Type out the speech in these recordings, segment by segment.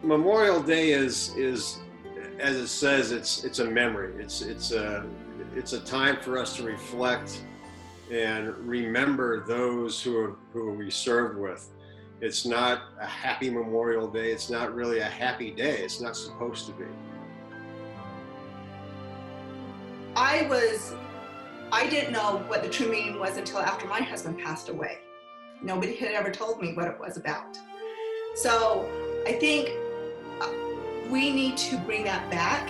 Memorial Day is as it says, it's a memory. It's a time for us to reflect and remember those who we served with. It's not a happy Memorial Day. It's not really a happy day. It's not supposed to be. I didn't know what the true meaning was until after my husband passed away. Nobody had ever told me what it was about. So I think we need to bring that back.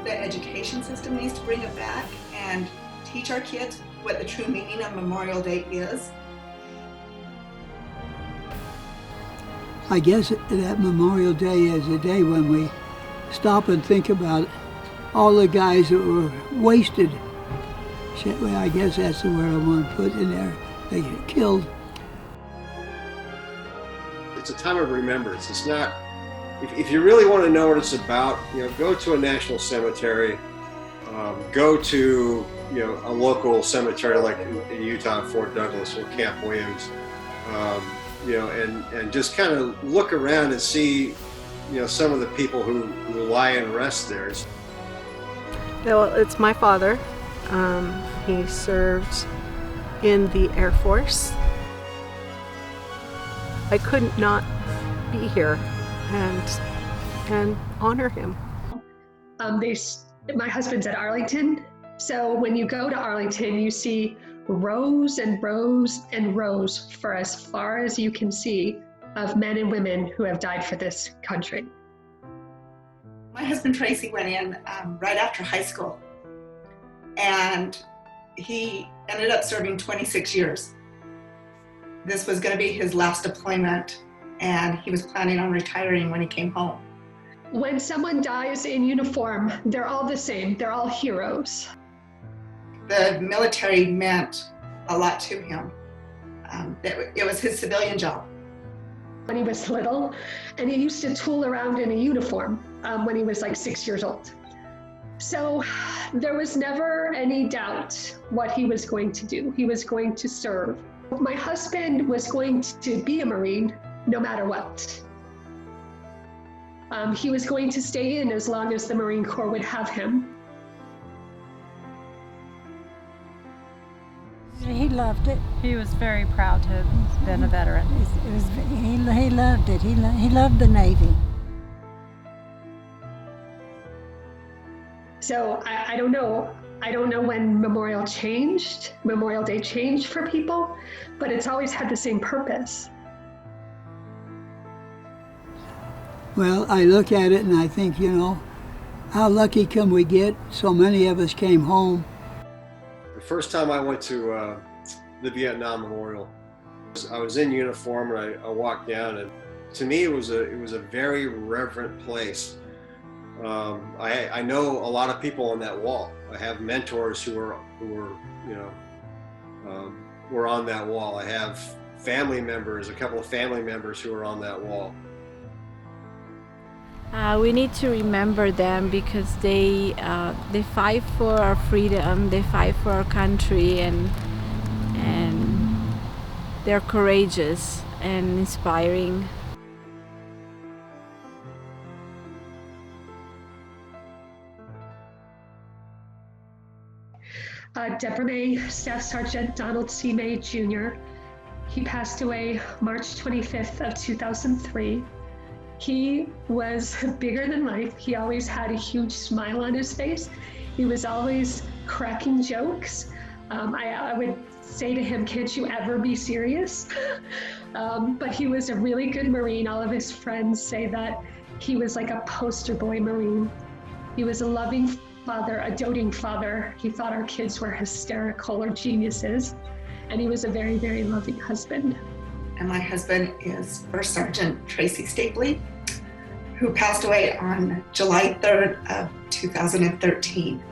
The education system needs to bring it back and teach our kids what the true meaning of Memorial Day is. I guess that Memorial Day is a day when we stop and think about all the guys that were wasted. I guess that's the word I want to put in there. They get killed. It's a time of remembrance. It's not, if you really want to know what it's about, go to a national cemetery, go to, a local cemetery like in Utah, Fort Douglas or Camp Williams, and just kind of look around and see, some of the people who lie and rest there. Well, it's my father. He served in the Air Force. I couldn't not be here and honor him. My husband's at Arlington, so when you go to Arlington, you see rows and rows and rows for as far as you can see of men and women who have died for this country. My husband Tracy went in right after high school, and he ended up serving 26 years. This was going to be his last deployment, and he was planning on retiring when he came home. When someone dies in uniform, they're all the same. They're all heroes. The military meant a lot to him. It was his civilian job. When he was little, and he used to tool around in a uniform when he was like 6 years old. So there was never any doubt what he was going to do. He was going to serve. My husband was going to be a Marine no matter what. He was going to stay in as long as the Marine Corps would have him. He loved it. He was very proud to have been a veteran. He loved it. He loved the Navy. So I don't know. I don't know when Memorial Day changed for people, but it's always had the same purpose. Well, I look at it and I think, how lucky can we get? So many of us came home. The first time I went to the Vietnam Memorial, I was in uniform and I walked down, and to me it was a very reverent place. I know a lot of people on that wall. I have mentors who were on that wall. I have family members, a couple of family members who are on that wall. We need to remember them because they fight for our freedom, they fight for our country, and they're courageous and inspiring. Deborah Staff Sergeant Donald C. May Jr. He passed away March 25th of 2003. He was bigger than life. He always had a huge smile on his face. He was always cracking jokes. I would say to him, "Can't you ever be serious?" But he was a really good Marine. All of his friends say that he was like a poster boy Marine. He was a loving father, a doting father. He thought our kids were hysterical or geniuses. And he was a very, very loving husband. And my husband is First Sergeant Tracy Stapley, who passed away on July 3rd of 2013.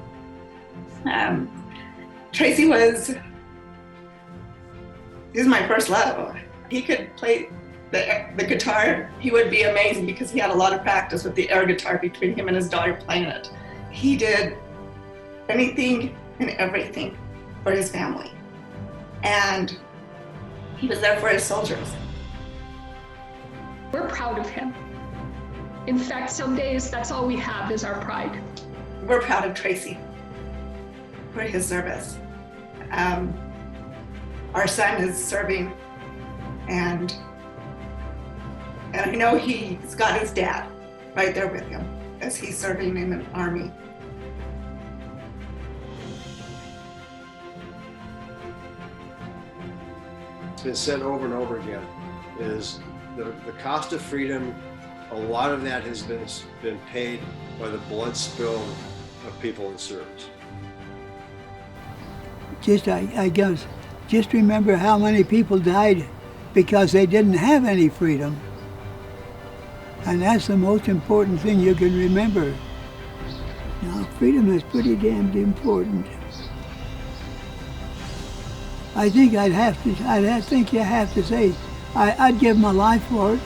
Tracy was my first love. He could play the guitar. He would be amazing because he had a lot of practice with the air guitar between him and his daughter playing it. He did anything and everything for his family. And he was there for his soldiers. We're proud of him. In fact, some days that's all we have is our pride. We're proud of Tracy for his service. Our son is serving, and I know he's got his dad right there with him as he's serving in the Army. It's been said over and over again, is the cost of freedom, a lot of that has been paid by the blood spill of people in service. I guess, just remember how many people died because they didn't have any freedom. And that's the most important thing you can remember. Now, freedom is pretty damned important. I think you have to say, I'd give my life for it.